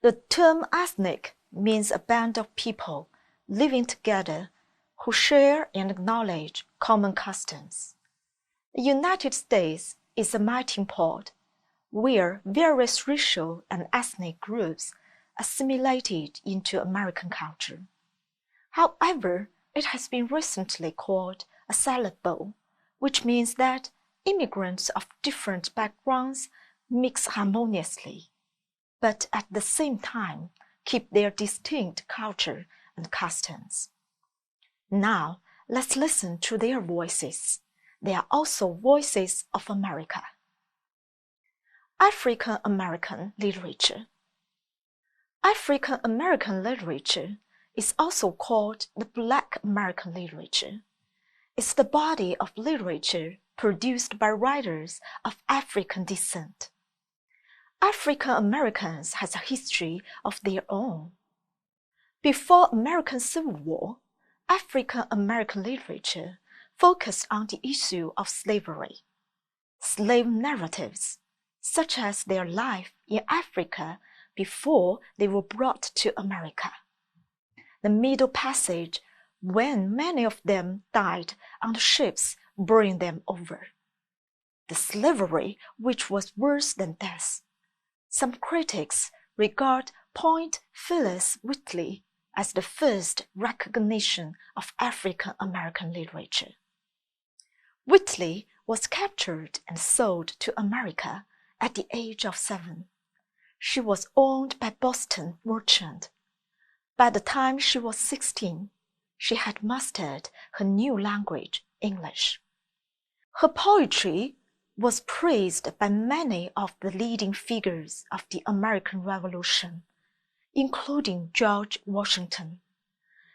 The term ethnic means a band of people living together who share and acknowledge common customs. The United States is a melting pot where various racial and ethnic groups assimilated into American culture. However, it has been recently called a salad bowl, which means that immigrants of different backgrounds mix harmoniously, but at the same time keep their distinct culture and customs. Now, let's listen to their voices. They are also voices of America. African American literature. African American literature is also called the Black American literature. It's the body of literature produced by writers of African descent. African Americans has a history of their own. Before American Civil War, African American literature focused on the issue of slavery. Slave narratives, such as their life in Africa before they were brought to America. The Middle Passage, when many of them died on the ships bringing them over. The slavery which was worse than death. Some critics regard Point Phillis Wheatley as the first recognition of African American literature. Wheatley was captured and sold to America at the age of 7. She was owned by Boston merchant. By the time she was 16, she had mastered her new language, English. Her poetry was praised by many of the leading figures of the American Revolution, including George Washington.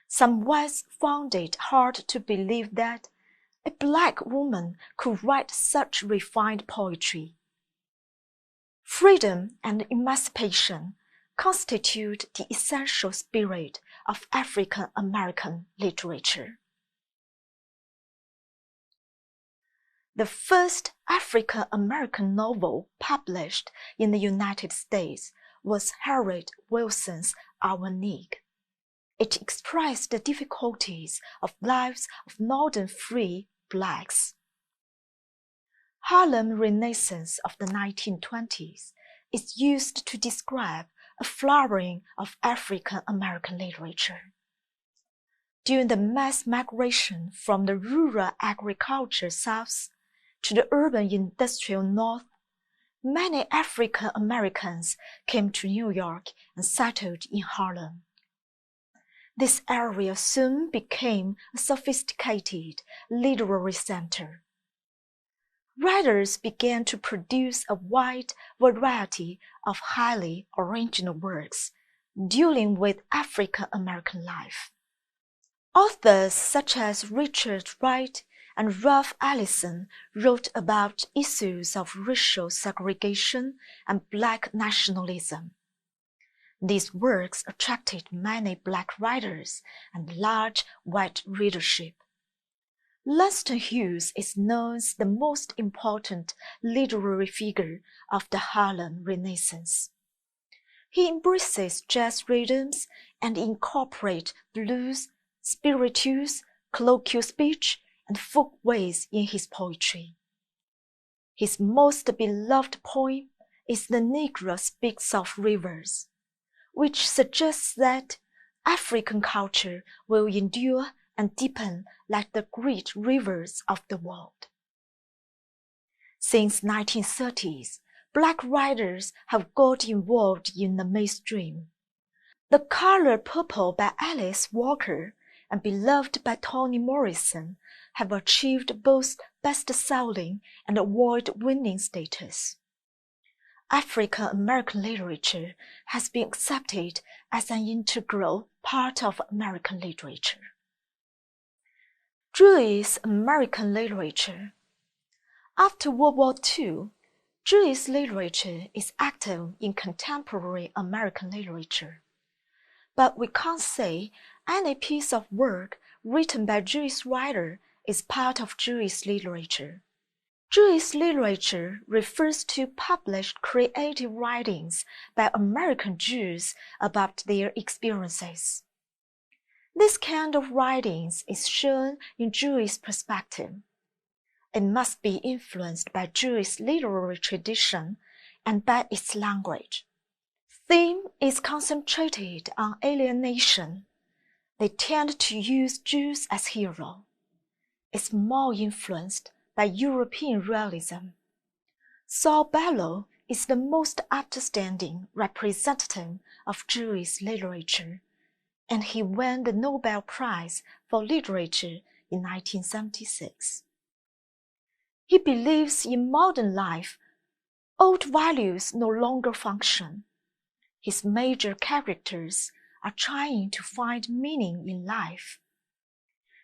Some whites found it hard to believe that a black woman could write such refined poetry. Freedom and emancipation constitute the essential spirit of African American literature. The first African American novel published in the United States was Harold Wilson's Our Nig. It expressed the difficulties of lives of northern free blacks. Harlem Renaissance of the 1920s is used to describe a flowering of African American literature. During the mass migration from the rural agriculture south to the urban industrial north, many African Americans came to New York and settled in Harlem. This area soon became a sophisticated literary center. Writers began to produce a wide variety of highly original works dealing with African American life. Authors such as Richard Wright and Ralph Ellison wrote about issues of racial segregation and black nationalism. These works attracted many black writers and large white readership. Langston Hughes is known as the most important literary figure of the Harlem Renaissance. He embraces jazz rhythms and incorporates blues, spirituals, colloquial speech, and folk ways in his poetry. His most beloved poem is The Negro Speaks of Rivers, which suggests that African culture will endure and deepen like the great rivers of the world. Since 1930s, black writers have got involved in the mainstream. The Color Purple by Alice Walker and Beloved by Toni Morrison have achieved both best-selling and award-winning status. African American literature has been accepted as an integral part of American literature. Jewish American literature. After World War II, Jewish literature is active in contemporary American literature. But we can't say any piece of work written by a Jewish writer is part of Jewish literature. Jewish literature refers to published creative writings by American Jews about their experiences. This kind of writings is shown in Jewish perspective. It must be influenced by Jewish literary tradition and by its language. Theme is concentrated on alienation. They tend to use Jews as heroes. It's more influenced by European realism. Saul Bellow is the most outstanding representative of Jewish literature, and he won the Nobel Prize for Literature in 1976. He believes in modern life, old values no longer function. His major characters are trying to find meaning in life.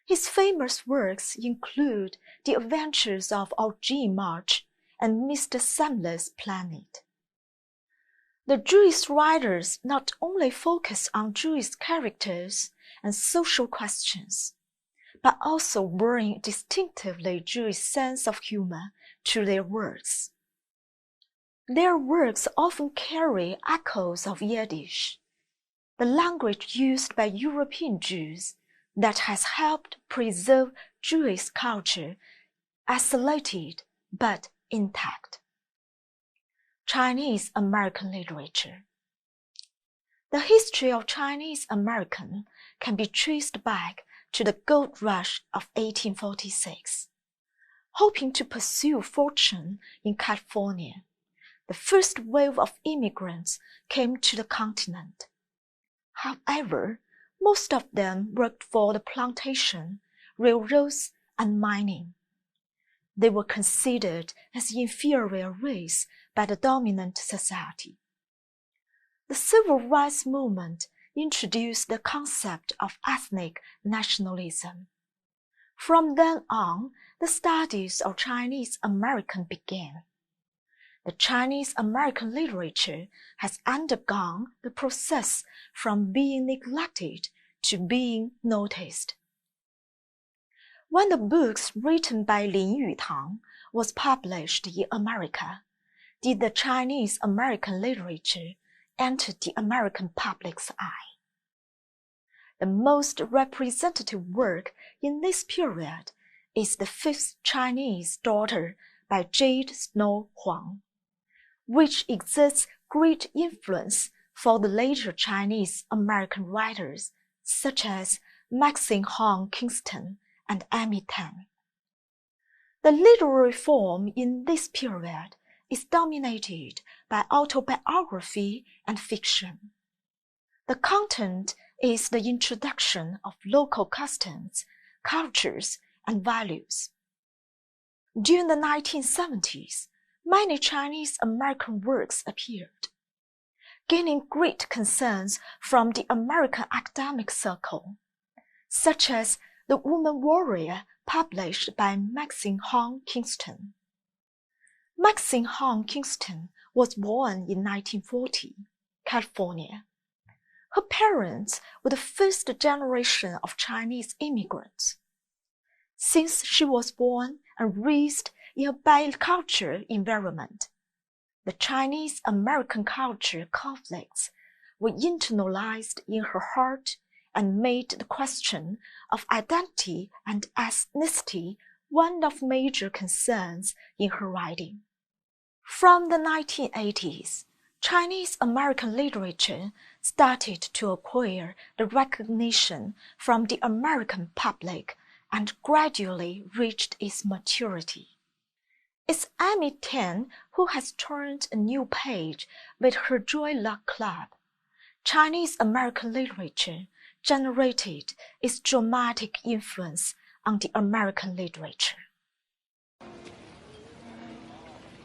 His famous works include The Adventures of Eugene March and Mr. Samler's Planet. The Jewish writers not only focus on Jewish characters and social questions, but also bring a distinctively Jewish sense of humor to their works. Their works often carry echoes of Yiddish, the language used by European Jews that has helped preserve Jewish culture, isolated but intact. Chinese American literature. The history of Chinese American can be traced back to the gold rush of 1846. Hoping to pursue fortune in California, the first wave of immigrants came to the continent. However, most of them worked for the plantation, railroads, and mining. They were considered as inferior race by the dominant society. The Civil Rights Movement introduced the concept of ethnic nationalism. From then on, the studies of Chinese American began. The Chinese American literature has undergone the process from being neglected to being noticed. When the books written by Lin Yutang was published in America, did the Chinese American literature enter the American public's eye. The most representative work in this period is The Fifth Chinese Daughter by Jade Snow Huang, which exerts great influence for the later Chinese American writers such as Maxine Hong Kingston and Amy Tan. The literary form in this period is dominated by autobiography and fiction. The content is the introduction of local customs, cultures, and values. During the 1970s, many Chinese American works appeared, gaining great concerns from the American academic circle, such as The Woman Warrior, published by Maxine Hong Kingston. Maxine Hong Kingston was born in 1940, California. Her parents were the first generation of Chinese immigrants. Since she was born and raised in a bicultural environment, the Chinese American culture conflicts were internalized in her heart and made the question of identity and ethnicity one of major concerns in her writing. From the 1980s, Chinese American literature started to acquire the recognition from the American public and gradually reached its maturity. It's Amy Tan who has turned a new page with her Joy Luck Club. Chinese American literature generated its dramatic influence on the American literature.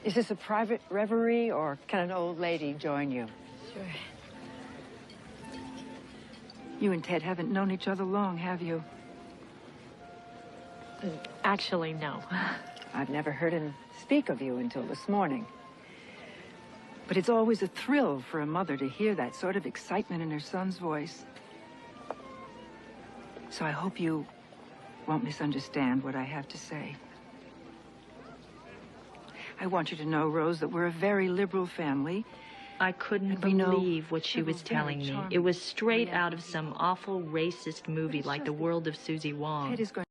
Is this a private reverie, or can an old lady join you? Sure. You and Ted haven't known each other long, have you? Actually, no. I've never heard him speak of you until this morning. But it's always a thrill for a mother to hear that sort of excitement in her son's voice. So I hope you won't misunderstand what I have to say. I want you to know, Rose, that we're a very liberal family. I couldn't And we know believe what she several was very telling me. charming It was straight Korean out of some awful racist movie it's like just The that World of Susie Wong. Ted is going